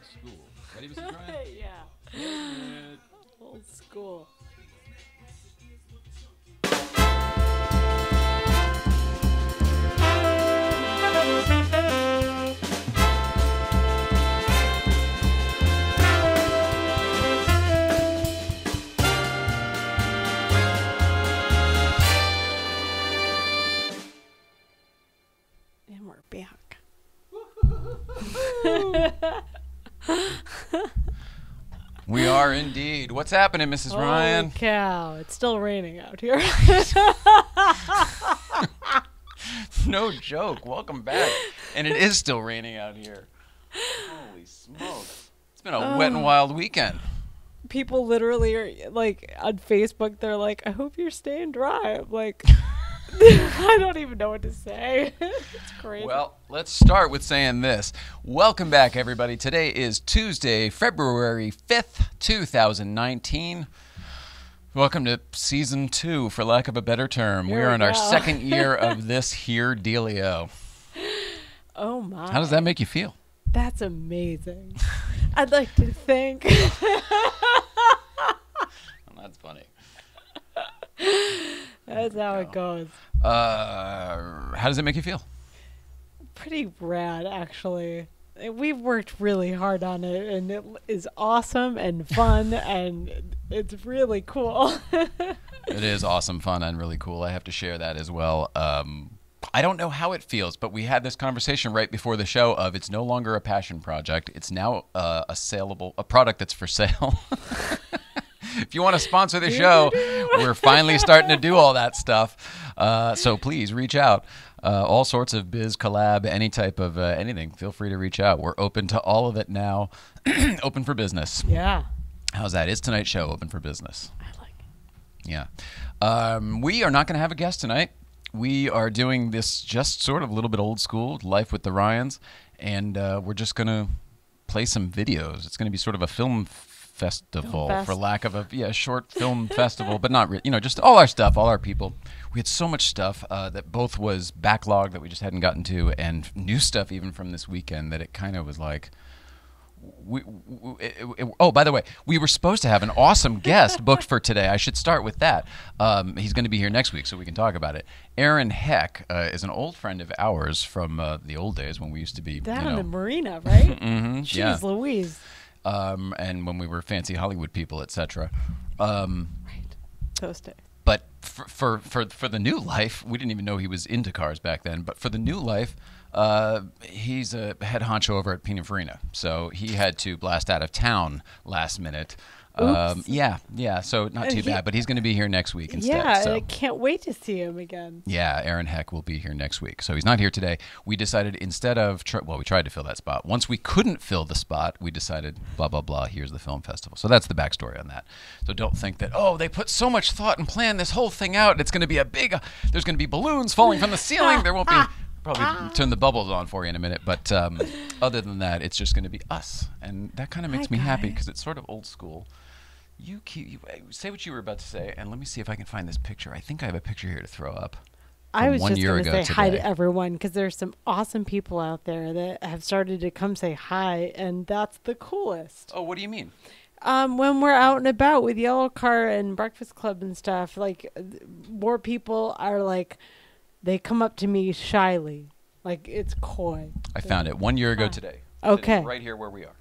Old school. Ready, Mrs. Ryan? Yeah. Old school. And we're back. We are indeed. What's happening, Mrs. Ryan? Holy cow. It's still raining out here. No joke. Welcome back. And it is still raining out here. Holy smokes. It's been a wet and wild weekend. People literally are like on Facebook, they're like, I hope you're staying dry. I'm like, I don't even know what to say. It's crazy. Well, let's start with saying this. Welcome back, everybody. Today is Tuesday, February 5th, 2019. Welcome to Season 2, for lack of a better term. Here We're we in our go. second year of this here dealio. Oh my. How does that make you feel? That's amazing. I'd like to think. That's funny. That's how it goes. How does it make you feel? Pretty rad, actually. We've worked really hard on it, and it is awesome and fun, and it's really cool. It is awesome, fun, and really cool. I have to share that as well. I don't know how it feels, but we had this conversation right before the show of it's no longer a passion project. It's now a product that's for sale. If you want to sponsor the show, we're finally starting to do all that stuff. So please reach out. All sorts of biz, collab, any type of anything. Feel free to reach out. We're open to all of it now. Open for business. Yeah. How's that? Is tonight's show open for business? I like it. Yeah. We are not going to have a guest tonight. We are doing this just sort of a little bit old school, Life with the Ryans, and we're just going to play some videos. It's going to be sort of a film festival, for lack of a short film festival, but not really, just all our stuff, all our people. We had so much stuff that both was backlog that we just hadn't gotten to, and new stuff even from this weekend that it kind of was like. Oh, by the way, we were supposed to have an awesome guest booked for today. I should start with that. He's going to be here next week, so we can talk about it. Aaron Heck is an old friend of ours from the old days when we used to be Down in the marina, right? Mm-hmm, Jeez yeah. Louise. And when we were fancy Hollywood people, etc. Right. Those days. But for the new life, we didn't even know he was into cars back then. But for the new life, he's a head honcho over at Pininfarina, so he had to blast out of town last minute. Oops. Yeah. So not too bad, but he's going to be here next week instead. Yeah, so. I can't wait to see him again. Yeah, Aaron Heck will be here next week. So he's not here today. We decided instead of, we tried to fill that spot. Once we couldn't fill the spot, we decided, blah, blah, blah, here's the film festival. So that's the backstory on that. So don't think that, they put so much thought and planned this whole thing out. It's going to be there's going to be balloons falling from the ceiling. There won't be, probably turn the bubbles on for you in a minute. But other than that, it's just going to be us. And that kind of makes me happy because it's sort of old school. You say what you were about to say, and let me see if I can find this picture. I think I have a picture here to throw up. I was just going to say today. hi to everyone because there's some awesome people out there that have started to come say hi, and that's the coolest. Oh, what do you mean? When we're out and about with Yellow Car and Breakfast Club and stuff, like more people are like, they come up to me shyly, like it's coy. I found it 1 year ago today. Okay. Sitting right here where we are.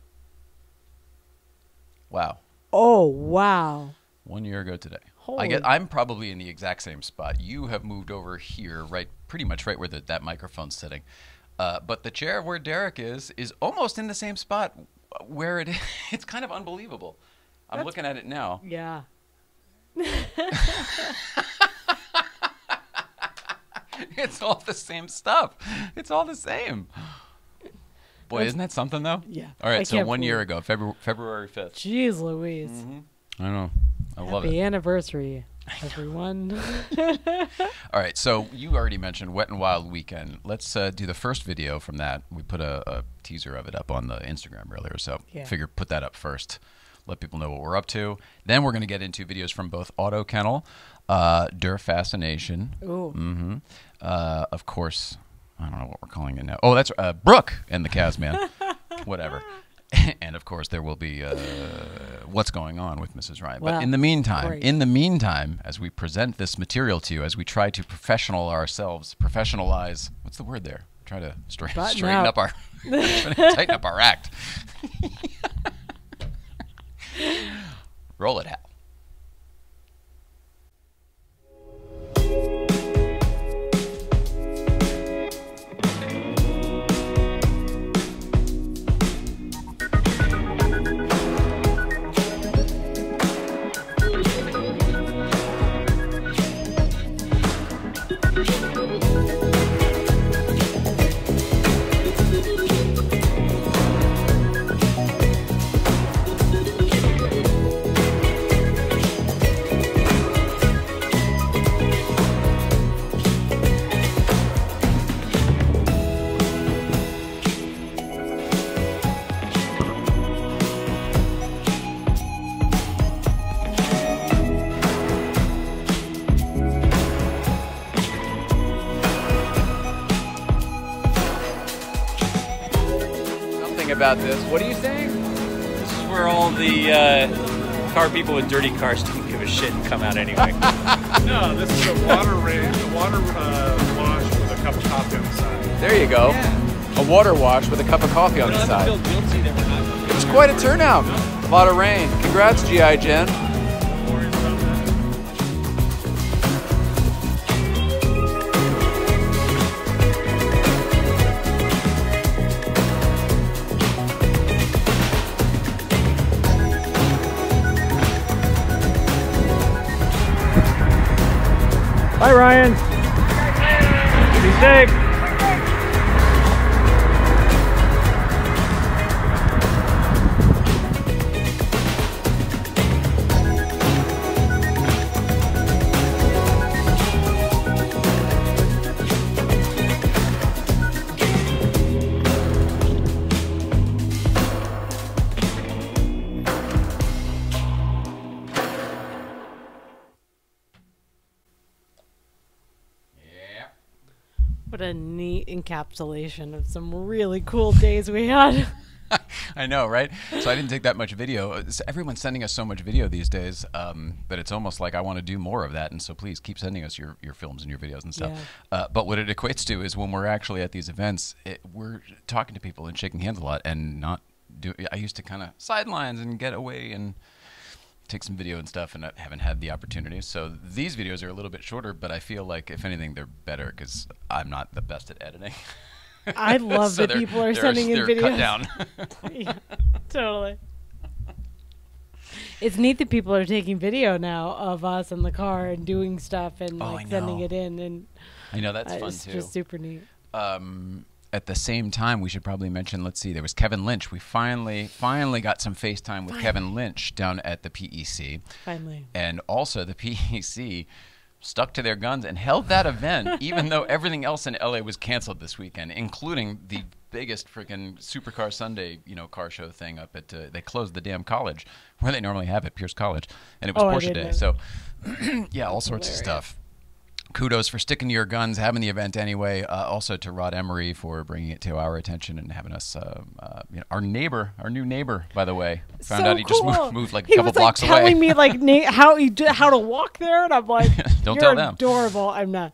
Wow. Oh, wow. 1 year ago today. Holy. I'm probably in the exact same spot. You have moved over here, pretty much right where that microphone's sitting. But the chair where Derek is almost in the same spot where it is. It's kind of unbelievable. I'm looking at it now. Yeah. It's all the same stuff. It's all the same. Boy, isn't that something, though? Yeah. All right, I so can't 1 year believe ago, February 5th. Jeez Louise. I know. I love it. Happy anniversary, everyone. All right, so you already mentioned Wet and Wild Weekend. Let's do the first video from that. We put a teaser of it up on the Instagram earlier, so figured put that up first. Let people know what we're up to. Then we're going to get into videos from both AUTOKENNEL, Fascination. Ooh. Of course, I don't know what we're calling it now. Oh, that's Brooke and the Casman. Whatever. And of course, there will be what's going on with Mrs. Ryan. Well, but in the meantime, as we present this material to you, as we try to professionalize, what's the word there? Try to straighten up our, tighten up our act. Roll it, Hal. About this. What are you saying? This is where all the car people with dirty cars don't give a shit and come out anyway. No, this is a water wash with a cup of coffee on the side. There you go. Yeah. A water wash with a cup of coffee on the side. Feel guilty that we're not. It was quite a turnout. A lot of rain. Congrats, G.I. Jen. Bye, Ryan. Be safe. What a neat encapsulation of some really cool days we had. I know, right? So I didn't take that much video. Everyone's sending us so much video these days that it's almost like I want to do more of that. And so please keep sending us your films and your videos and stuff. Yeah. But what it equates to is when we're actually at these events, we're talking to people and shaking hands a lot and not do. I used to kind of sidelines and get away and take some video and stuff, and I haven't had the opportunity. So these videos are a little bit shorter, but I feel like if anything, they're better because I'm not the best at editing. I love that people are sending in videos. Cut down. Yeah, totally. It's neat that people are taking video now of us in the car and doing stuff and sending it in. And I know that's fun it's too. It's just super neat. At the same time, we should probably mention, let's see, there was Kevin Lynch. We finally got some FaceTime with Kevin Lynch down at the PEC. Finally. And also the PEC stuck to their guns and held that event even though everything else in LA was canceled this weekend, including the biggest freaking Supercar Sunday, car show thing up at, they closed the damn college where they normally have it, Pierce College, and it was Porsche Day. So, yeah, all sorts of stuff. Kudos for sticking to your guns, having the event anyway. Also to Rod Emery for bringing it to our attention and having us, our new neighbor, by the way, found out he just moved like a couple blocks away. He was telling me how to walk there, and I'm like, don't tell them. Adorable. I'm not,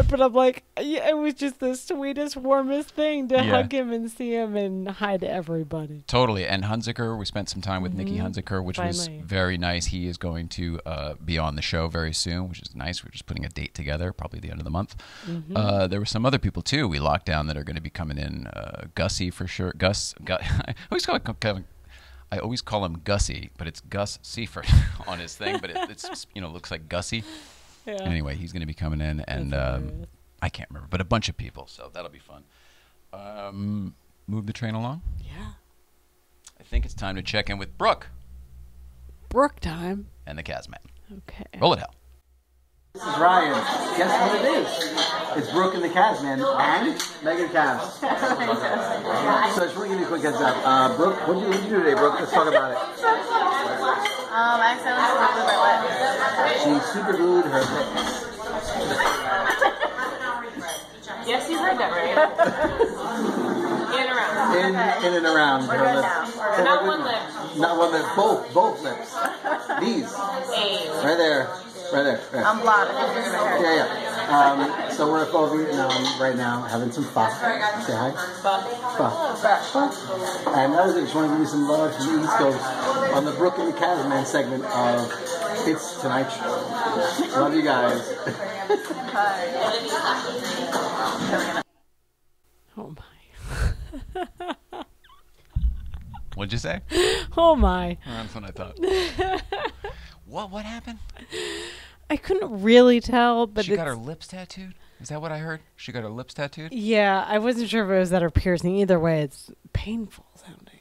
but I'm like, yeah, it was just the sweetest, warmest thing to hug him and see him and hi to everybody. Totally. And Hunziker, we spent some time with Nikki Hunziker, which was very nice. He is going to be on the show very soon, which is nice. We're just putting a date together. Probably the end of the month. There were some other people too we locked down that are going to be coming in. Gussie for sure. I always call him Gussie, but it's Gus Seifert on his thing. But it's looks like Gussie. Yeah. Anyway, he's going to be coming in, and I can't remember, but a bunch of people. So that'll be fun. Move the train along. Yeah. I think it's time to check in with Brooke. Brooke time. And the Kazman. Okay. Roll it out. This is Ryan. Guess what it is? It's Brooke and the Kazman and Megan Kaz. So I just want to give you a quick heads up. Brooke, what did you do today, Brooke? Let's talk about it. I accidentally super glued my lip. She super glued her lips. Yes, you heard that right. In and around. in and around her We're good lips. now. So Not we're one good. lip. Not one lip. Both lips. These. Hey. Right there. Right there. Right. I'm blonde. I think it's my hair. Yeah. So we're both right now having some pho. Say hi. Pho. And that was it. Just want to give you some love from the East Coast on the Brooke and the Caveman segment of It's Tonight Show. Love you guys. Oh my. What'd you say? Oh my. That's what I thought. What happened? I couldn't really tell, but She got her lips tattooed? Is that what I heard? She got her lips tattooed? yeah, I wasn't sure if it was that or piercing. Either way, it's painful sounding.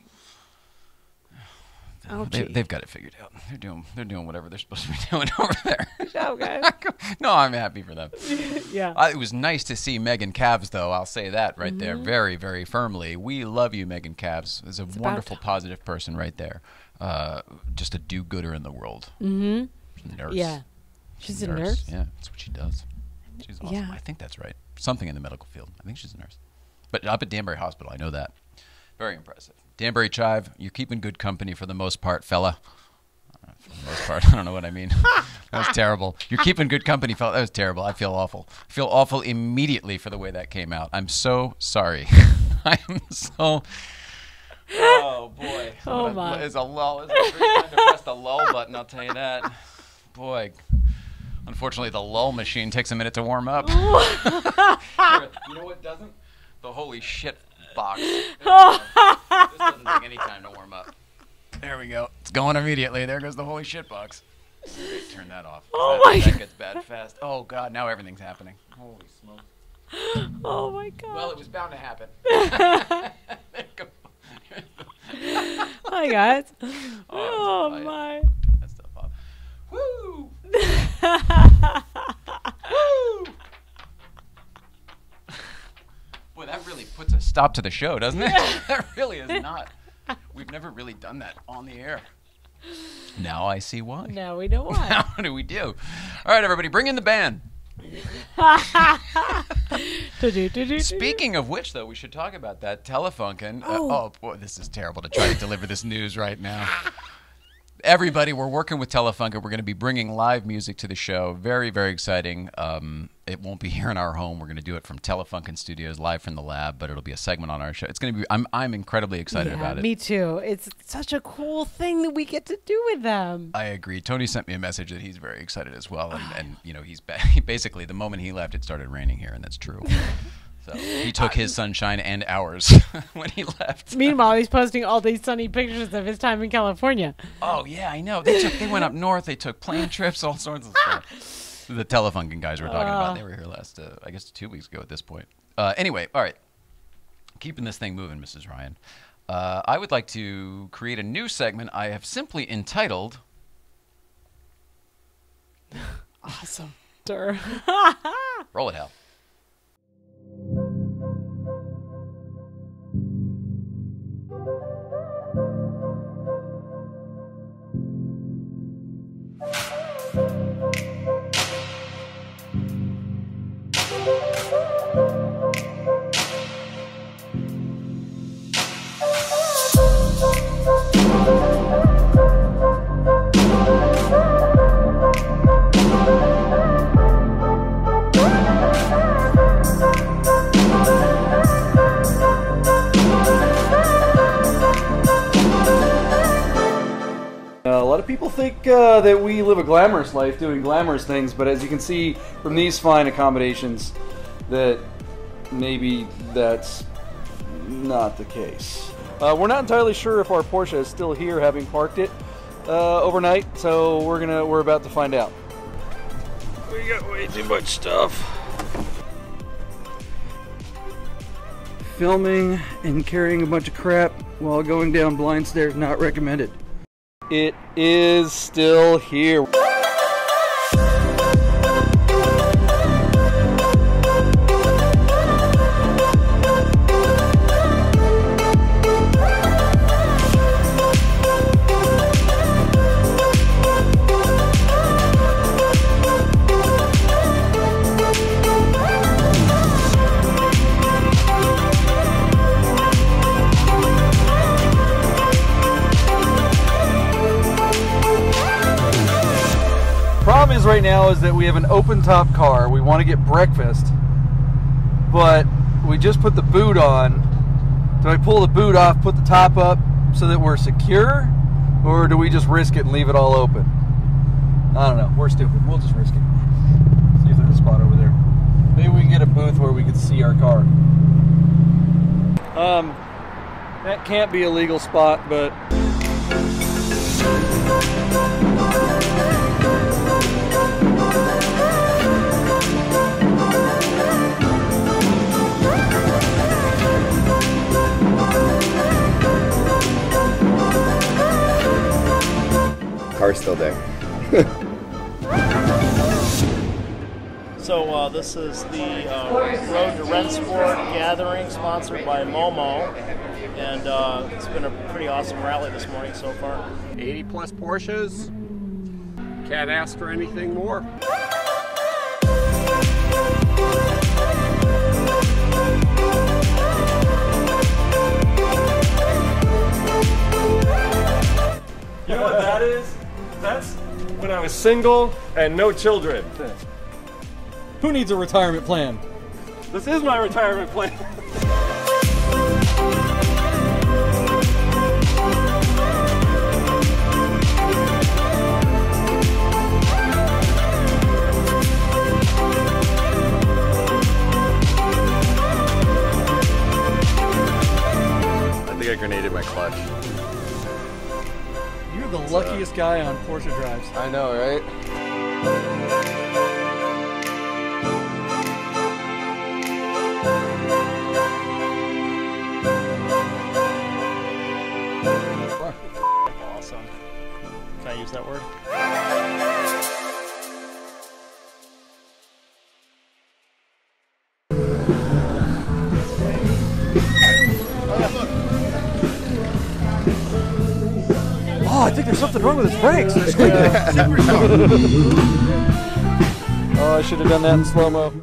Ouchie. They've got it figured out. They're doing whatever they're supposed to be doing over there. Oh, guys. No, I'm happy for them. Yeah. It was nice to see Megan Cavs, though. I'll say that right there, very, very firmly. We love you, Megan Cavs. Is a wonderful, positive person right there. Just a do-gooder in the world. Mm-hmm. She's a nurse. Yeah. She's a nurse? Yeah, that's what she does. She's awesome. Yeah. I think that's right. Something in the medical field. I think she's a nurse. But up at Danbury Hospital, I know that. Very impressive. Danbury Chive, you're keeping good company for the most part, fella. For the most part, I don't know what I mean. That was terrible. You're keeping good company, fella. That was terrible. I feel awful. I feel awful immediately for the way that came out. I'm so sorry. I'm so... Oh, boy. Oh, my. It's a lull. It's a great time to press the lull button, I'll tell you that. Boy. Unfortunately, the lull machine takes a minute to warm up. You know what doesn't? The holy shit box. This doesn't take any time to warm up. There we go. It's going immediately. There goes the holy shit box. Turn that off. That gets bad fast. Oh, God. Now everything's happening. Holy smokes. Oh, my God. Well, it was bound to happen. Hi, guys. Oh, my. Turn that stuff off. Woo! Woo! Boy, that really puts a stop to the show, doesn't it? That really is not. We've never really done that on the air. Now I see why. Now we know why. Now what do we do? All right, everybody, bring in the band. Speaking of which, though, we should talk about that Telefunken. Oh, boy, this is terrible to try to deliver this news right now. Everybody, we're working with Telefunken. We're going to be bringing live music to the show. Very, very exciting. It won't be here in our home. We're going to do it from Telefunken Studios, live from the lab, but it'll be a segment on our show. It's going to be. I'm incredibly excited about it. Me too. It's such a cool thing that we get to do with them. I agree. Tony sent me a message that he's very excited as well, and you know, he's basically the moment he left, it started raining here, and that's true. So he took his sunshine and ours when he left. Meanwhile, he's posting all these sunny pictures of his time in California. Oh yeah, I know. They went up north. They took plane trips, all sorts of stuff. The Telefunken guys we're talking about. They were here last, I guess, 2 weeks ago at this point. Anyway, all right. Keeping this thing moving, Mrs. Ryan. I would like to create a new segment I have simply entitled... Awesome. Durr. Roll it, Hal. A lot of people think that we live a glamorous life doing glamorous things, but as you can see from these fine accommodations, that maybe that's not the case. We're not entirely sure if our Porsche is still here, having parked it overnight, so we're about to find out. We got way too much stuff. Filming and carrying a bunch of crap while going down blind stairs not recommended. It is still here. is right now is that we have an open top car. We want to get breakfast, but we just put the boot on. Do I pull the boot off, put the top up so that we're secure, or do we just risk it and leave it all open? I don't know. We're stupid. We'll just risk it. See if there's a spot over there. Maybe we can get a booth where we can see our car. That can't be a legal spot, but... Car's still there. So this is the Road to Rennsport gathering sponsored by Momo, and it's been a pretty awesome rally this morning so far. 80 plus Porsches. Can't ask for anything more. You know what that is? That's when I was single and no children. Who needs a retirement plan? This is my retirement plan. I think I grenaded my clutch. You're the luckiest guy on Porsche drives. I know, right? Awesome. Can I use that word? Oh, I think there's something wrong with his brakes. Oh, I should have done that in slow-mo.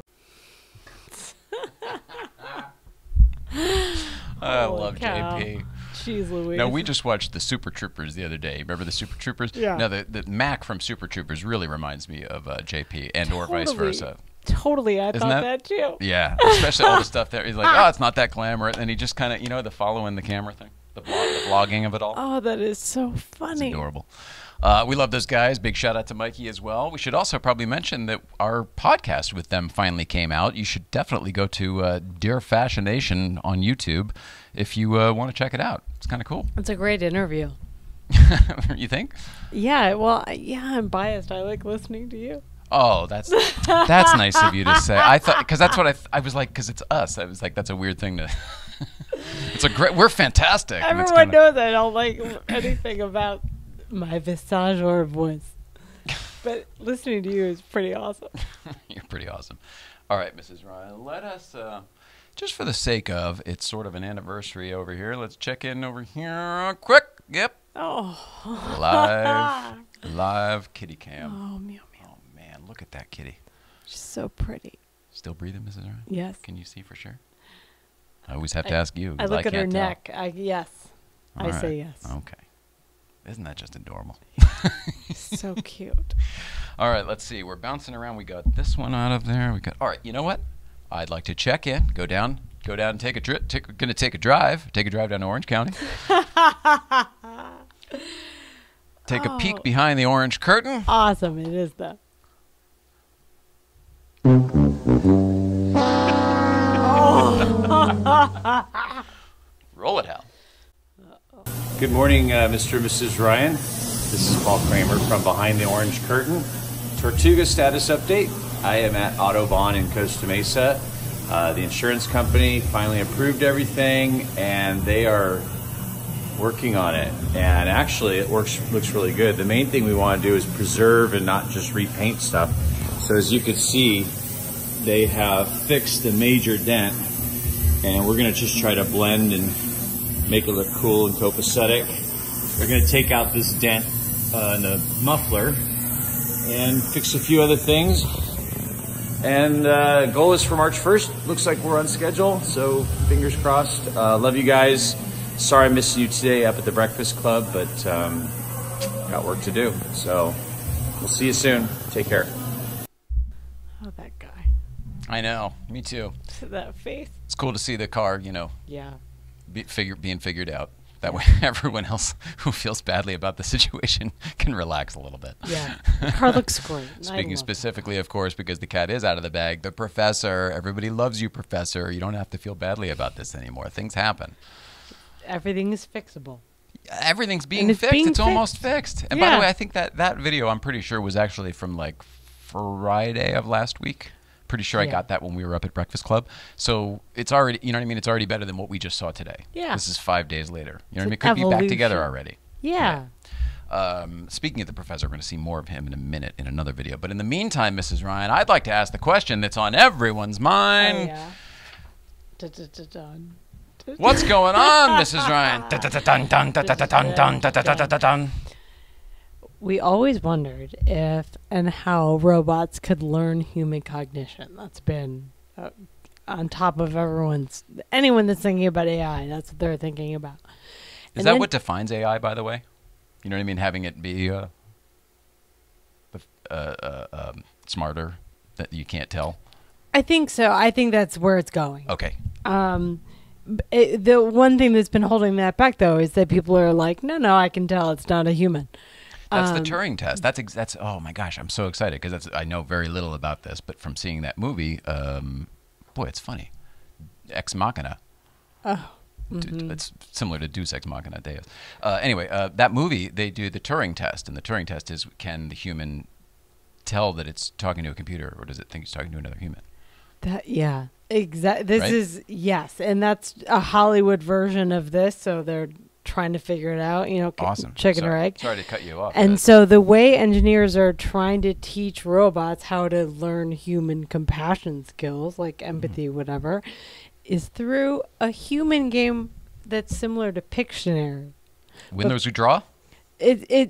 I love JP. Jeez Louise. Now, we just watched the Super Troopers the other day. Remember the Super Troopers? Yeah. Now, the Mac from Super Troopers really reminds me of JP and or vice versa. Totally, I thought that too. Yeah, especially all the stuff there. He's like, oh, it's not that glamorous. And he just kind of, you know, the following the camera thing, the vlogging of it all. Oh, that is so funny. It's adorable. We love those guys. Big shout out to Mikey as well. We should also probably mention that our podcast with them finally came out. You should definitely go to Dear Fascination on YouTube if you want to check it out. It's kind of cool. It's a great interview. You think? Yeah, well, yeah, I'm biased. I like listening to you. Oh, that's nice of you to say. I thought, because that's what I was like, because it's us. I was like, that's a weird thing to. It's a great. We're fantastic. Everyone knows I don't like anything about my visage or voice, but listening to you is pretty awesome. You're pretty awesome. All right, Mrs. Ryan, let us, just for the sake of, it's sort of an anniversary over here. Let's check in over here quick. Yep. Oh. Live kitty cam. Oh, meow, meow. Oh, man, look at that kitty. She's so pretty. Still breathing, Mrs. Ryan? Yes. Can you see for sure? I always have to ask you. I look at her can't tell. neck. Yes. I say yes. Okay. Isn't that just adorable? So cute. All right, let's see. We're bouncing around. We got this one out of there. We got. All right, you know what? I'd like to check in. Go down and take a trip. Going to take a drive. Take a drive down to Orange County. Take a peek behind the orange curtain. Awesome. It is though. Roll it, Hal. Good morning, Mr. and Mrs. Ryan. This is Paul Kramer from Behind the Orange Curtain. Tortuga status update. I am at Autobahn in Costa Mesa. The insurance company finally approved everything, and they are working on it. And actually, it looks really good. The main thing we want to do is preserve and not just repaint stuff. So as you can see, they have fixed the major dent, and we're going to just try to blend and make it look cool and copacetic. We're going to take out this dent in the muffler and fix a few other things. And goal is for March 1st. Looks like we're on schedule, so fingers crossed. Love you guys. Sorry I'm missing you today up at the Breakfast Club, but got work to do. So We'll see you soon. Take care. Oh, that guy. I know. Me too. That face. It's cool to see the car, you know, Yeah. being figured out. That way everyone else who feels badly about the situation can relax a little bit. Yeah. The car looks great. Speaking specifically, of course, because the cat is out of the bag, the professor, everybody loves you, professor. You don't have to feel badly about this anymore. Things happen. Everything is fixable. Everything's being it's fixed. being It's almost fixed. fixed. And by the way, I think that video, I'm pretty sure, was actually from like Friday of last week. Pretty sure I got that when we were up at Breakfast Club. So it's already, you know what I mean? It's already better than what we just saw today. Yeah. This is 5 days later. You know what I mean? It an could be back together evolution. already. Yeah. Speaking of the professor, we're going to see more of him in a minute in another video. But in the meantime, Mrs. Ryan, I'd like to ask the question that's on everyone's mind. Oh, yeah. Dun-dun-dun-dun. What's going on, Mrs. Ryan? Dun-dun-dun-dun-dun-dun-dun-dun-dun-dun. We always wondered if and how robots could learn human cognition. That's been on top of anyone that's thinking about AI. That's what they're thinking about. Is that what defines AI, by the way? You know what I mean? Having it be smarter that you can't tell. I think so. I think that's where it's going. Okay. The one thing that's been holding that back, though, is that people are like, no, I can tell it's not a human. That's the Turing test. That's oh my gosh, I'm so excited because I know very little about this, but from seeing that movie, boy, it's funny. Ex Machina. Oh. It's similar to Deus Ex Machina. Deus. Anyway, that movie, they do the Turing test, and the Turing test is, can the human tell that it's talking to a computer, or does it think it's talking to another human? Exactly. This Right? is and that's a Hollywood version of this, so they're trying to figure it out. You know, Awesome. chicken or egg. Sorry to cut you off. And so the way engineers are trying to teach robots how to learn human compassion skills, like empathy, whatever, is through a human game that's similar to Pictionary. Win Those Who Draw?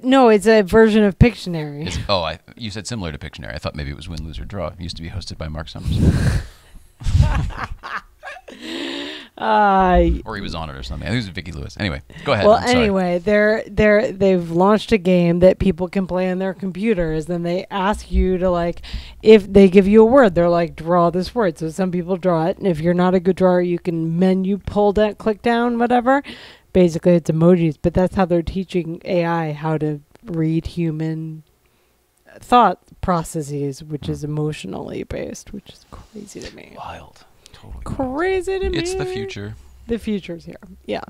No, it's a version of Pictionary. You said similar to Pictionary. I thought maybe it was Win, Lose, or Draw. It used to be hosted by Mark Summers. Or he was on it or something. I think it was Vicki Lewis. Anyway, go ahead. Well, I'm sorry. anyway, they've launched a game that people can play on their computers. Then they ask you to, if they give you a word, they're like, draw this word. So some people draw it, and if you're not a good drawer, you can menu pull down, click down, whatever. Basically, it's emojis, but that's how they're teaching AI how to read human thought processes, which is emotionally based, which is crazy to me. Wild. Totally Crazy to me. It's the future. The future's here. Yeah.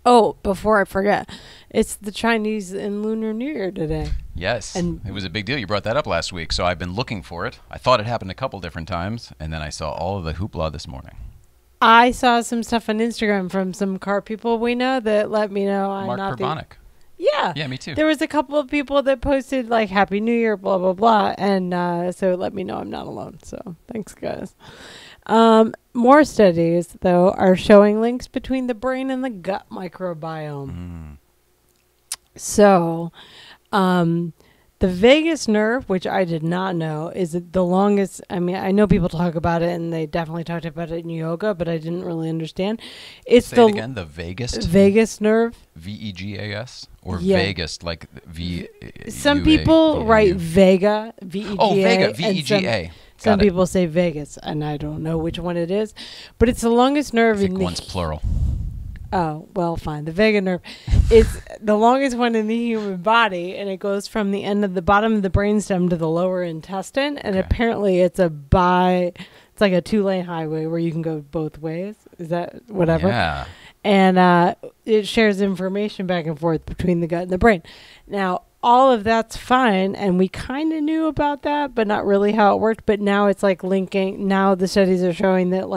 Oh, before I forget, it's the Chinese and Lunar New Year today. Yes. And it was a big deal. You brought that up last week, so I've been looking for it. I thought it happened a couple different times, and then I saw all of the hoopla this morning. I saw some stuff on Instagram from some car people we know that let me know I'm Mark not Pervonic. Yeah. Yeah, me too. There was a couple of people that posted Happy New Year, blah, blah, blah. And so it let me know I'm not alone. So thanks, guys. More studies, though, are showing links between the brain and the gut microbiome. So the vagus nerve, which I did not know, is the longest. I mean, I know people talk about it, and they definitely talked about it in yoga, but I didn't really understand. It's Say it again, the vagus nerve. VEGAS? Or Vegas, like V. Some people write Vega, VEGA. Oh, Vega, VEGA. Some people say Vegas, and I don't know which one it is. But it's the longest nerve I think in the... one's plural. Oh, well, fine. The vagus nerve. It's the longest one in the human body, and it goes from the end of the bottom of the brainstem to the lower intestine. And apparently it's it's like a 2-lane highway where you can go both ways. Is that whatever? Yeah. And it shares information back and forth between the gut and the brain. Now, all of that's fine, and we kind of knew about that, but not really how it worked. But now it's linking. Now the studies are showing that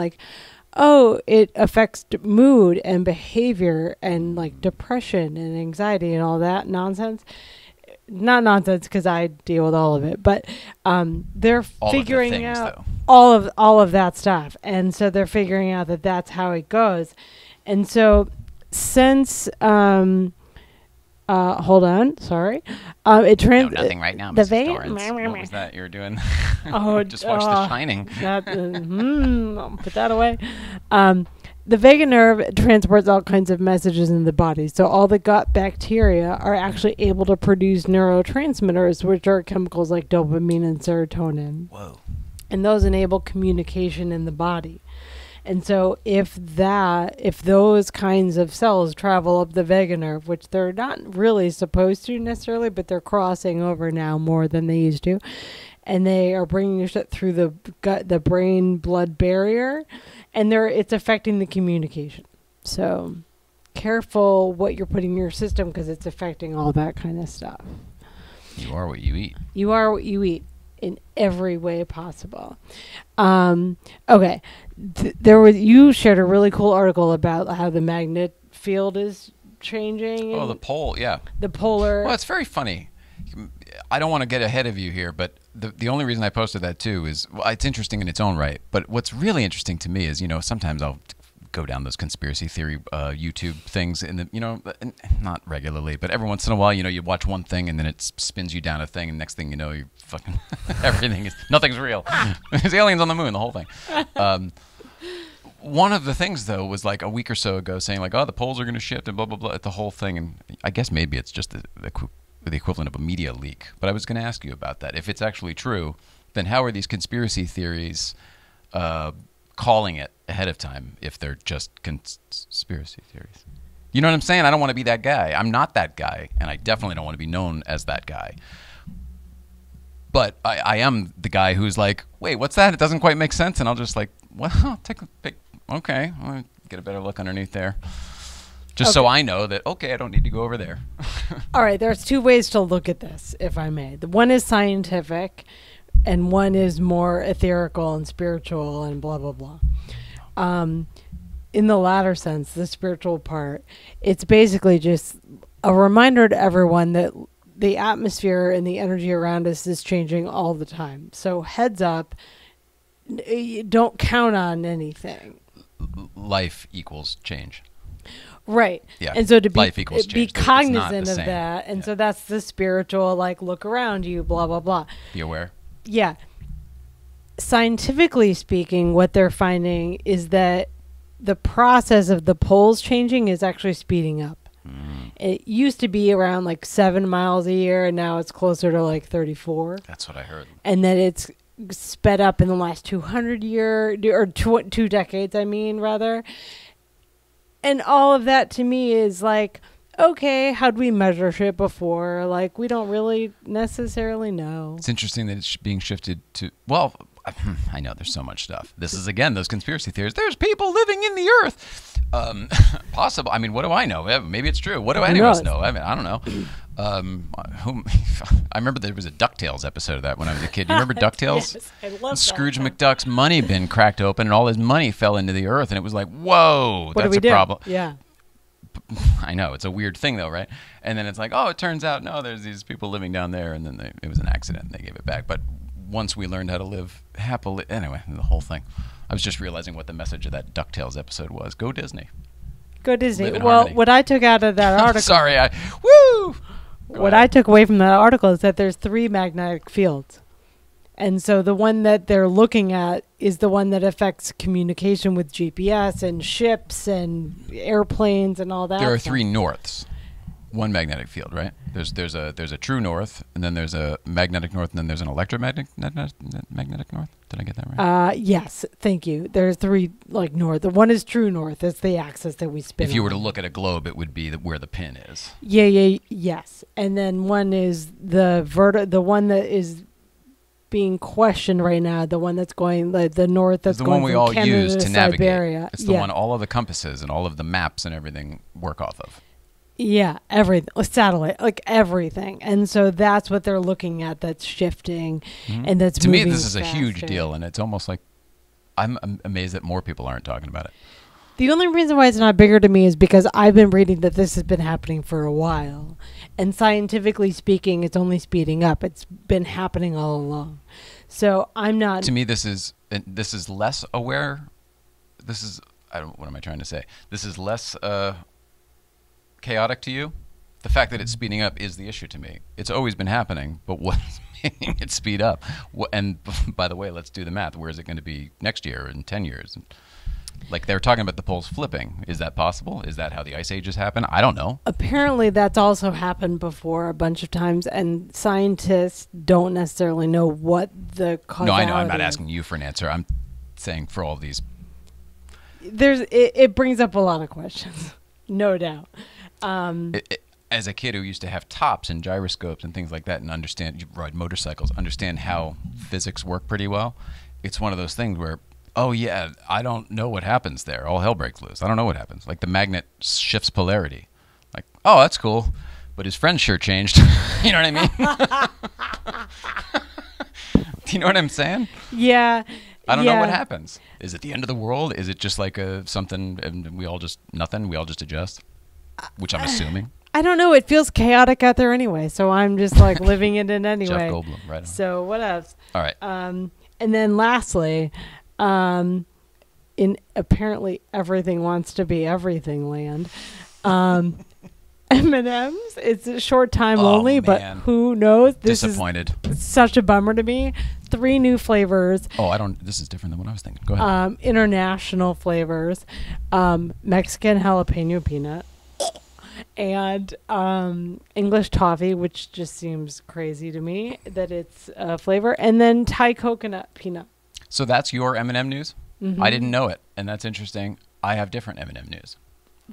it affects mood and behavior and depression and anxiety and all that nonsense. Not nonsense because I deal with all of it, but they're figuring out all of that stuff, and so they're figuring out that that's how it goes. And so since hold on, sorry. Nothing right now, the Mrs. Torrance. What was that you were doing? Oh, just watch The Shining. I'll put that away. the vagus nerve transports all kinds of messages in the body. So all the gut bacteria are actually able to produce neurotransmitters, which are chemicals like dopamine and serotonin. Whoa. And those enable communication in the body. And so if those kinds of cells travel up the vagus nerve, which they're not really supposed to necessarily, but they're crossing over now more than they used to, and they are bringing your shit through the gut, the brain-blood barrier, and it's affecting the communication. So careful what you're putting in your system because it's affecting all that kind of stuff. You are what you eat. You are what you eat in every way possible. Okay. You shared a really cool article about how the magnet field is changing. Oh, the pole, yeah. The polar. Well, it's very funny. I don't want to get ahead of you here, but the only reason I posted that too is, well, it's interesting in its own right. But what's really interesting to me is, sometimes I'll go down those conspiracy theory YouTube things, not regularly, but every once in a while, you watch one thing and then it spins you down a thing, and next thing you know, you fucking nothing's real. There's aliens on the moon, the whole thing. One of the things though was like a week or so ago saying like, oh, the poles are going to shift and blah blah blah, the whole thing, and I guess maybe it's just the equivalent of a media leak. But I was going to ask you about that. If it's actually true, then how are these conspiracy theories calling it ahead of time if they're just conspiracy theories? You know what I'm saying? I don't want to be that guy. I'm not that guy, and I definitely don't want to be known as that guy. But I am the guy who's like, wait, what's that? It doesn't quite make sense. And I'll just like, well, take a pic. Okay, I'll get a better look underneath there. Just so I know that, okay, I don't need to go over there. All right, there's two ways to look at this, if I may. The one is scientific, and one is more etherical and spiritual and blah, blah, blah. In the latter sense, the spiritual part, it's basically just a reminder to everyone that the atmosphere and the energy around us is changing all the time. So heads up, don't count on anything. Life equals change. Right. Yeah. And so to be cognizant of that. And so that's the spiritual, like, look around you, blah, blah, blah. Be aware. Yeah. Scientifically speaking, what they're finding is that the process of the poles changing is actually speeding up. It used to be around like 7 miles a year, and now it's closer to like 34. That's what I heard. And that it's sped up in the last 200 years, or 2 decades, rather. And all of that to me is like, okay, how'd we measure shit before? Like, we don't really necessarily know. It's interesting that it's being shifted to, well, I know there's so much stuff. This is, again, those conspiracy theories. There's people living in the earth. Possible. I mean, what do I know? Maybe it's true. What do any of us know? I mean, I don't know. I remember there was a DuckTales episode of that when I was a kid. You remember DuckTales? Yes, I love Scrooge that. McDuck's money bin cracked open and all his money fell into the earth, and it was like, whoa, that's a problem. Yeah. I know, it's a weird thing though, right? And then it's like, oh, it turns out no, there's these people living down there, and then it was an accident and they gave it back. But once we learned how to live happily, anyway, the whole thing. I was just realizing what the message of that DuckTales episode was. Go Disney. Go Disney. Live in Well, harmony. what I took out of that article. Sorry, woo! What I took away from that article is that there's 3 magnetic fields. And so the one that they're looking at is the one that affects communication with GPS and ships and airplanes and all that. There are stuff. 3 norths. One magnetic field, right? There's a true north, and then there's a magnetic north, and then there's an electromagnetic magnetic north. Did I get that right? Yes, thank you. There's 3 like north. The one is true north. It's the axis that we spin. If you were to on. look at a globe, it would be where the pin is. Yes. And then one is the one that is being questioned right now. The one that's going the north. That's the going one we from all Canada use to Siberia. navigate. It's the one all of the compasses and all of the maps and everything work off of. Yeah, everything, satellite, like everything. And so that's what they're looking at, that's shifting, and that's to me, moving this is a huge faster. deal, and it's almost like I'm amazed that more people aren't talking about it. The only reason why it's not bigger to me is because I've been reading that this has been happening for a while. And scientifically speaking, it's only speeding up. It's been happening all along. So I'm not... To me, this is less aware. What am I trying to say? This is less... chaotic to you? The fact that it's speeding up is the issue to me. It's always been happening, but what's making it speed up? And by the way, let's do the math. Where is it going to be next year, in 10 years? Like they're talking about the poles flipping. Is that possible? Is that how the ice ages happen? I don't know. Apparently, that's also happened before a bunch of times, and scientists don't necessarily know what the causality. No, I know. I'm not asking you for an answer. I'm saying for all these. It brings up a lot of questions, no doubt. As a kid who used to have tops and gyroscopes and things like that, and you ride motorcycles, understand how physics work pretty well. It's one of those things where, oh yeah, I don't know what happens there. All hell breaks loose. I don't know what happens. Like the magnet shifts polarity. Like, oh, that's cool, but his friend sure changed. You know what I mean? Do you know what I'm saying? Yeah. I don't know what happens. Is it the end of the world? Is it just like something and we all just nothing? We all just adjust, which I'm assuming. I don't know. It feels chaotic out there anyway, so I'm just like living in it anyway. Jeff Goldblum, right on. So what else? All right. And then lastly, in apparently everything wants to be everything land, M&M's. It's a short time only, but who knows? Disappointed. Is such a bummer to me. 3 new flavors. Oh, I don't. This is different than what I was thinking. Go ahead. International flavors, Mexican jalapeno peanut, and English toffee, which just seems crazy to me that it's a flavor, and then Thai coconut peanut. So that's your M&M news? Mm-hmm. I didn't know it, and that's interesting. I have different M&M news.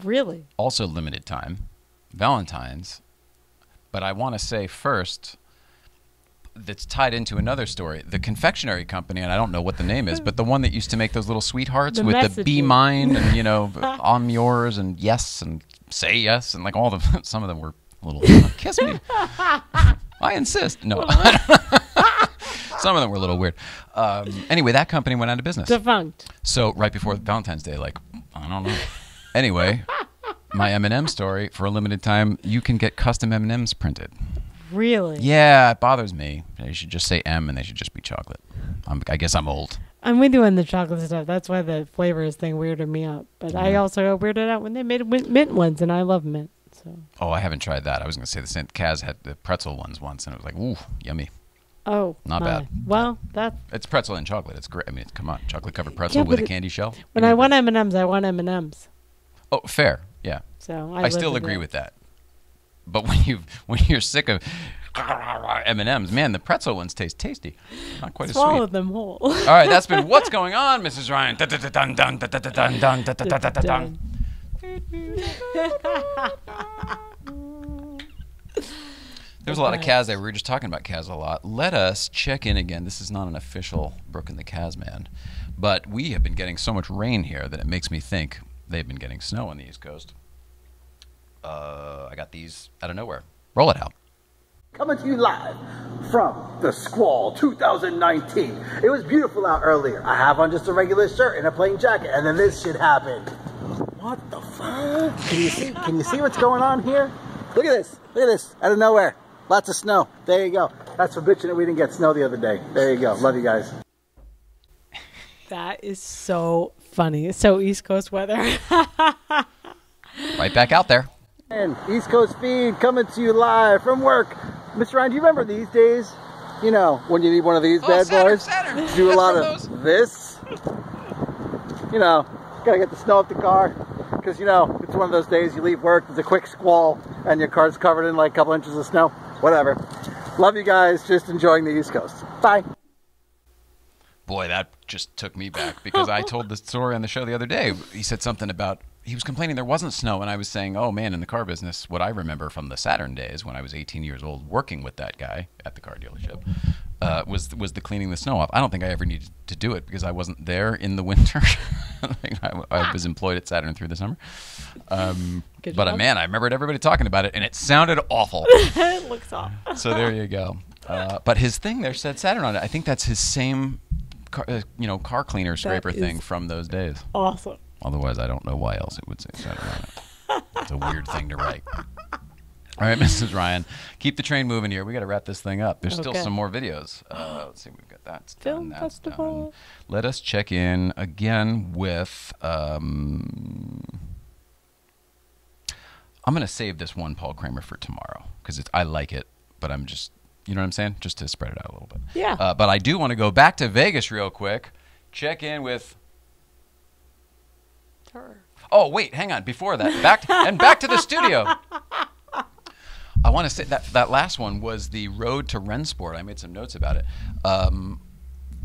Really? Also limited time, Valentine's. But I want to say first, that's tied into another story. The confectionery company, and I don't know what the name is, but the one that used to make those little sweethearts with the be mine and, you know, I'm yours and yes and say yes and like all the, some of them were a little, kiss me. I insist. No. Some of them were a little weird. Anyway, that company went out of business. Defunct. So right before Valentine's Day, like, I don't know. Anyway, my M&M story, for a limited time, you can get custom M&Ms printed. Really? Yeah, it bothers me. They should just say M and they should just be chocolate. I guess I'm old. I'm with you on the chocolate stuff. That's why the flavors thing weirded me out. But I also got weirded out when they made mint ones, and I love mint. So. Oh, I haven't tried that. I was going to say the same. Kaz had the pretzel ones once, and it was like, ooh, yummy. Oh, not bad. Well, it's pretzel and chocolate. It's great. I mean, come on, chocolate covered pretzel with a candy shell. When I want M&Ms, I want M&Ms. Oh, fair. Yeah. So I still agree with that. But when you're sick of M&Ms, man, the pretzel ones taste tasty. Not quite as sweet. Swallow them whole. All right, that's been What's Going On, Mrs. Ryan. There's a lot of Kaz there. We were just talking about Kaz a lot. Let us check in again. This is not an official Brooke and the Kaz man, but we have been getting so much rain here that it makes me think they've been getting snow on the East Coast. I got these out of nowhere. Roll it out. Coming to you live from the Squall 2019. It was beautiful out earlier. I have on just a regular shirt and a plain jacket, and then this shit happened. What the fuck? Can you see what's going on here? Look at this. Look at this. Out of nowhere. Lots of snow. There you go. That's for bitching that we didn't get snow the other day. There you go. Love you guys. That is so funny. So East Coast weather. Right back out there. And East Coast feed coming to you live from work. Mr. Ryan, do you remember these days? You know, when you need one of these bad boys? Saturn. Do a lot of this. You know, gotta get the snow off the car. Because, you know, it's one of those days you leave work, there's a quick squall, and your car's covered in like a couple inches of snow. Whatever. Love you guys. Just enjoying the East Coast. Bye. Boy, that just took me back because I told the story on the show the other day. He said something about, he was complaining there wasn't snow, and I was saying, oh man, in the car business, what I remember from the Saturn days when I was 18 years old working with that guy at the car dealership was the cleaning the snow off. I don't think I ever needed to do it because I wasn't there in the winter. I was employed at Saturn through the summer. But man, I remembered everybody talking about it, and it sounded awful. It looks awful. So there you go. But his thing there said Saturn on it. I think that's his same car cleaner scraper thing from those days. Awesome. Otherwise, I don't know why else it would say Saturn on it. It's a weird thing to write. All right, Mrs. Ryan, keep the train moving here. We got to wrap this thing up. There's still some more videos. Let's see, we've got that. Film festival. Done. Let us check in again with. I'm going to save this one Paul Kramer for tomorrow because I like it, but I'm just, you know what I'm saying? Just to spread it out a little bit. Yeah. But I do want to go back to Vegas real quick. Check in with Oh, wait, hang on. Before that, back to the studio. I want to say that last one was the road to Rennsport. I made some notes about it.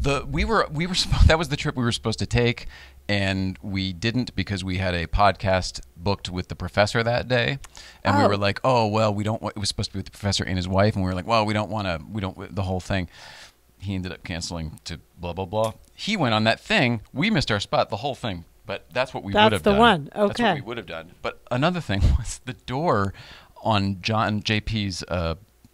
That was the trip we were supposed to take, and we didn't because we had a podcast booked with the professor that day, and we were like, oh well, we don't. It was supposed to be with the professor and his wife, and we were like, well, we don't the whole thing. He ended up canceling to blah blah blah. He went on that thing. We missed our spot, the whole thing. But that's what we would have done. That's the one. Okay. That's what we would have done. But another thing was the door on John JP's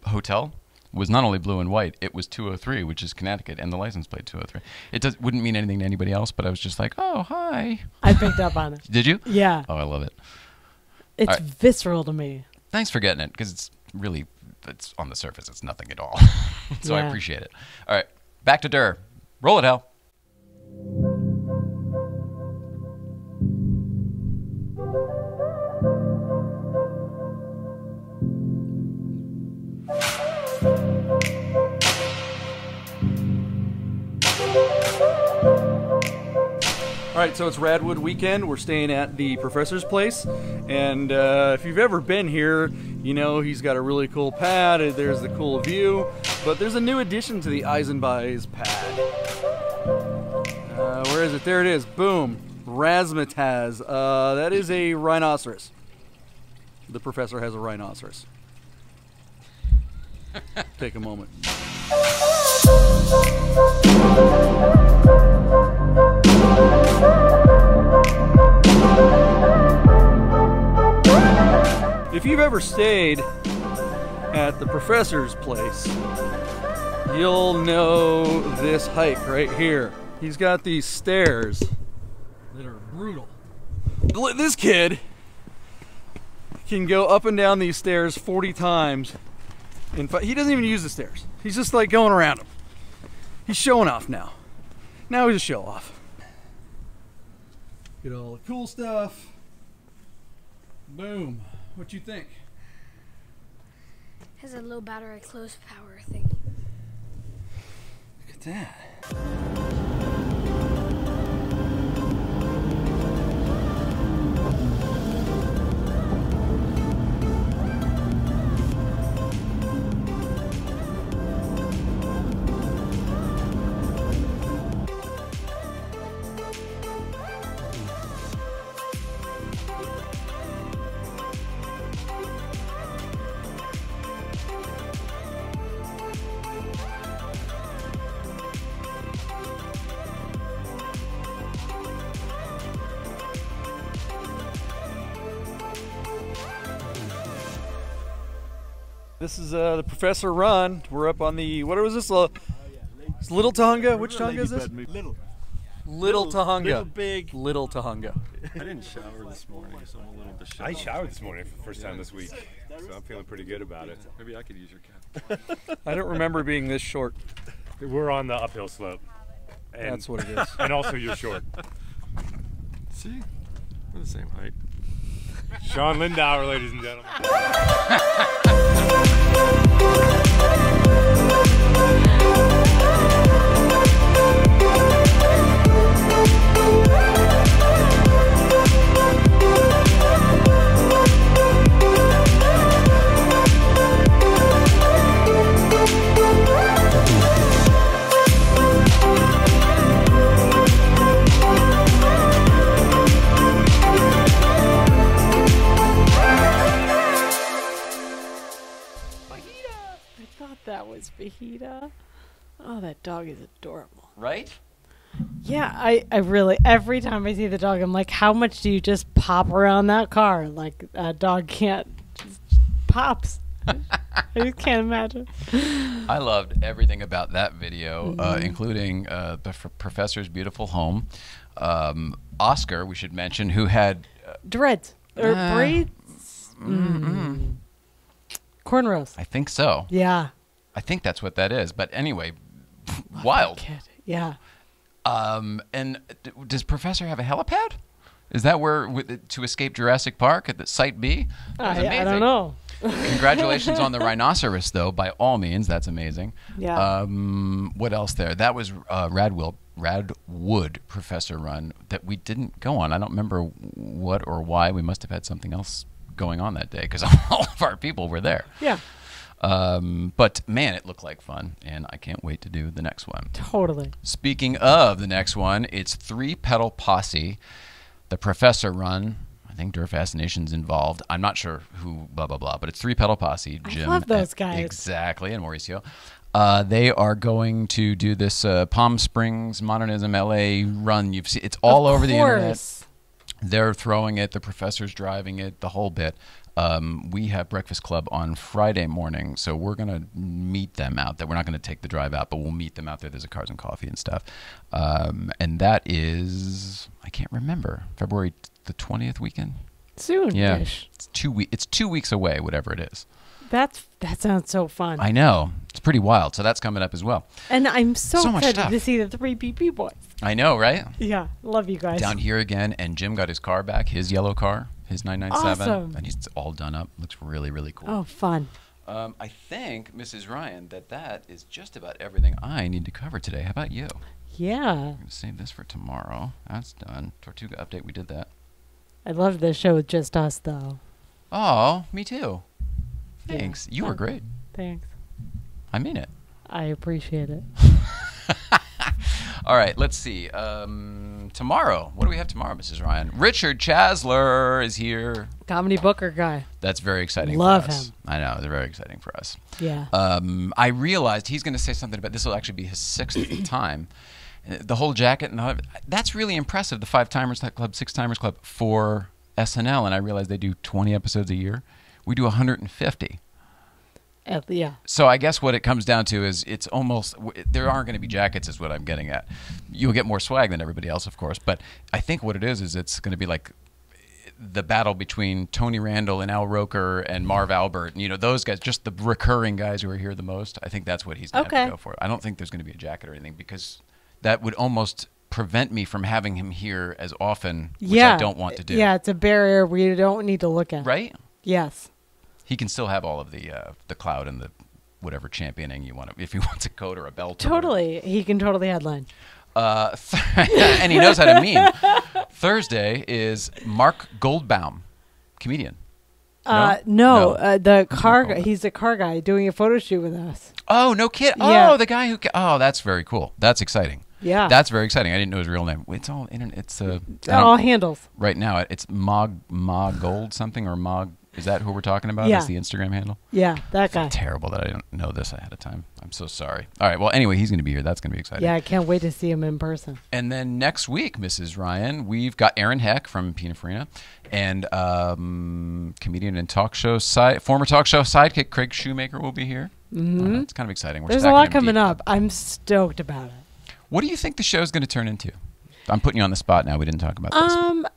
hotel was not only blue and white, it was 203, which is Connecticut, and the license plate 203. It wouldn't mean anything to anybody else, but I was just like, oh, hi. I picked up on it. Did you? Yeah. Oh, I love it. It's visceral to me. Thanks for getting it, because it's on the surface. It's nothing at all. So I appreciate it. All right, back to Durr. Roll it, Hal. All right, so it's Radwood weekend. We're staying at the professor's place, and if you've ever been here, you know he's got a really cool pad. There's the cool view, but there's a new addition to the Eisenbys pad. Where is it? There it is. Boom. Razzmatazz. That is a rhinoceros. The professor has a rhinoceros. Take a moment. If you've ever stayed at the professor's place, you'll know this hike right here. He's got these stairs that are brutal. This kid can go up and down these stairs 40 times. He doesn't even use the stairs. He's just like going around them. He's showing off now. Now he's a show off. Get all the cool stuff. Boom. What you think? Has a low battery close power thing. Look at that. This is the Professor Run. We're up on the, what was this? It's Little Tahunga? Which Tahunga is this? Little Tahunga. Little big. Little Tahunga. I didn't shower this morning, so I'm a little disheveled. I showered this morning for the first time this week, so I'm feeling pretty good about it. Maybe I could use your cap. I don't remember being this short. We're on the uphill slope. And, that's what it is. And also you're short. See? We're the same height. Sean Lindauer, ladies and gentlemen. That was Fajita. Oh, that dog is adorable. Right? Yeah, I really, every time I see the dog, I'm like, how much do you just pop around that car? Like, a dog can't, just pops. I just can't imagine. I loved everything about that video, including the professor's beautiful home. Oscar, we should mention, who had... dreads. Or braids? Cornrows. I think so. Yeah. I think that's what that is. But anyway, wild. Kid. Yeah. And does Professor have a helipad? Is that where to escape Jurassic Park at the Site B? I don't know. Congratulations on the rhinoceros, though. By all means, that's amazing. Yeah. What else there? That was Radwood. Radwood Professor run that we didn't go on. I don't remember what or why. We must have had something else going on that day because all of our people were there. Yeah. But man, it looked like fun, and I can't wait to do the next one. Totally. Speaking of the next one, it's 3 Pedal Posse, the Professor run. I think Fascination's involved. I'm not sure who, blah, blah, blah, but it's 3 Pedal Posse. Jim, I love those guys. Exactly, and Mauricio. They are going to do this Palm Springs Modernism LA run. You've seen it's all over the internet. They're throwing it. The Professor's driving it. The whole bit. We have Breakfast Club on Friday morning, so we're going to meet them out there. We're not going to take the drive out, but we'll meet them out there. There's a Cars and Coffee and stuff. And that is, I can't remember, February the 20th weekend? Soon. Yeah. It's 2 weeks away, whatever it is. That sounds so fun. I know. It's pretty wild. So that's coming up as well. And I'm so excited much to see the 3 PP boys. I know, right? Yeah. Love you guys. Down here again, and Jim got his car back, his yellow car, his 997. Awesome. And he's all done up. Looks really, really cool. Oh, fun. I think, Mrs. Ryan, that is just about everything I need to cover today. How about you? Yeah. I'm going to save this for tomorrow. That's done. Tortuga update, we did that. I love the show with just us, though. Oh, me too. Thanks. Yeah. You were great. Thanks. I mean it. I appreciate it. All right, let's see. Tomorrow, what do we have tomorrow, Mrs. Ryan? Richard Chasler is here. Comedy Booker guy. That's very exciting Love for us. him. I know, they're very exciting for us. Yeah. I realized he's going to say something about this will actually be his 6th time. The whole jacket, and all, that's really impressive, the 5 Timers Club, 6 Timers Club for SNL, and I realized they do 20 episodes a year. We do 150. Yeah. So I guess what it comes down to is it's almost, there aren't going to be jackets is what I'm getting at. You'll get more swag than everybody else, of course, but I think what it is it's going to be like the battle between Tony Randall and Al Roker and Marv Albert, and, you know, those guys, just the recurring guys who are here the most. I think that's what he's going to have to go for. I don't think there's going to be a jacket or anything because that would almost prevent me from having him here as often, which I don't want to do. Yeah, it's a barrier we don't need to look at. Right? Yes. He can still have all of the cloud and the whatever championing you want. If he wants a coat or a belt. Totally. He can totally headline. And he knows how to meme. Thursday is Mark Goldbaum, comedian. No. The car guy. He's a car guy doing a photo shoot with us. Oh, no kid. Yeah. Oh, the guy who. Oh, that's very cool. That's exciting. Yeah. That's very exciting. I didn't know his real name. It's all internet. It's all handles. Right now, it's Ma Gold something or Mog. Is that who we're talking about? Yeah. Is the Instagram handle? Yeah, that guy. Terrible that I didn't know this ahead of time. I'm so sorry. All right. Well, anyway, he's going to be here. That's going to be exciting. Yeah, I can't wait to see him in person. And then next week, Mrs. Ryan, we've got Aaron Heck from Pininfarina and comedian and former talk show sidekick Craig Shoemaker will be here. Mm-hmm. It's kind of exciting. There's a lot coming up. I'm stoked about it. What do you think the show's going to turn into? I'm putting you on the spot now. We didn't talk about this.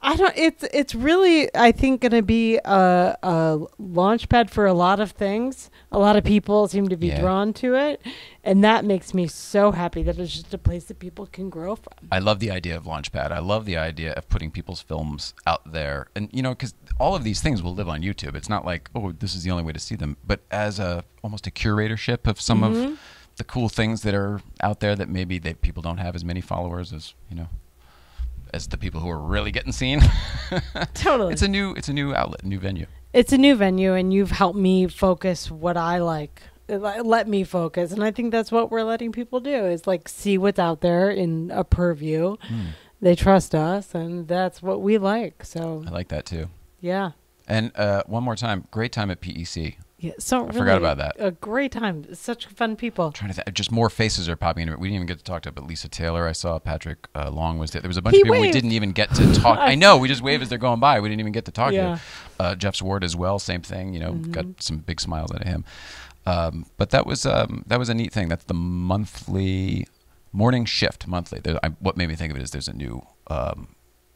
I don't. It's really, I think, going to be a launch pad for a lot of things. A lot of people seem to be drawn to it, and that makes me so happy that it's just a place that people can grow from. I love the idea of Launchpad. I love the idea of putting people's films out there, and you know, because all of these things will live on YouTube. It's not like, oh, this is the only way to see them, but as almost a curatorship of some of the cool things that are out there that maybe people don't have as many followers as, you know, as the people who are really getting seen. Totally. It's a new outlet, a new venue. It's a new venue, and you've helped me focus what I like. Let me focus, and I think that's what we're letting people do is like see what's out there in a purview. They trust us, and that's what we like. So I like that too. Yeah. And one more time, great time at PEC. Yeah, so I forgot about that. A great time. Such fun people. I'm trying to think. Just more faces are popping into it. We didn't even get to talk to, but Lisa Taylor, I saw. Patrick Long was there. There was a bunch of people we didn't even get to talk. I know. We just wave as they're going by. We didn't even get to talk to. Jeff Swart as well. Same thing. You know, got some big smiles out of him. But that was a neat thing. That's the monthly morning shift. Monthly. What made me think of it is there's a new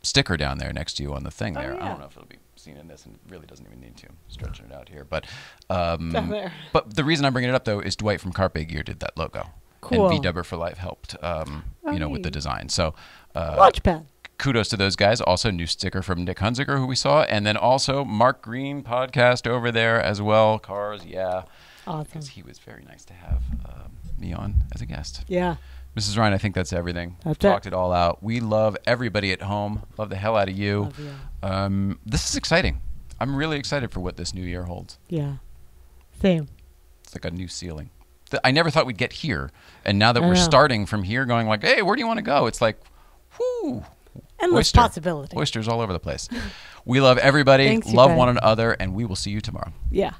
sticker down there next to you on the thing there. I don't know if it'll be seen in this, and it really doesn't even need to. I'm stretching it out here, but but the reason I'm bringing it up though is Dwight from Carpe Gear did that logo. Cool. And VW for Life helped, you know, with the design. So Launchpad. Kudos to those guys. Also, new sticker from Nick Hunziker, who we saw, and then also Mark Green podcast over there as well. Cars, yeah, awesome. because he was very nice to have me on as a guest. Yeah. Mrs. Ryan, I think that's everything. That's Talked it all out. We love everybody at home. Love the hell out of you. Love you. This is exciting. I'm really excited for what this new year holds. Yeah. Same. It's like a new ceiling. I never thought we'd get here. And now that we're starting from here, going like, hey, where do you want to go? It's like, whoo. Endless possibility. Oysters all over the place. We love everybody. Thanks, you love guys. one another. And we will see you tomorrow. Yeah.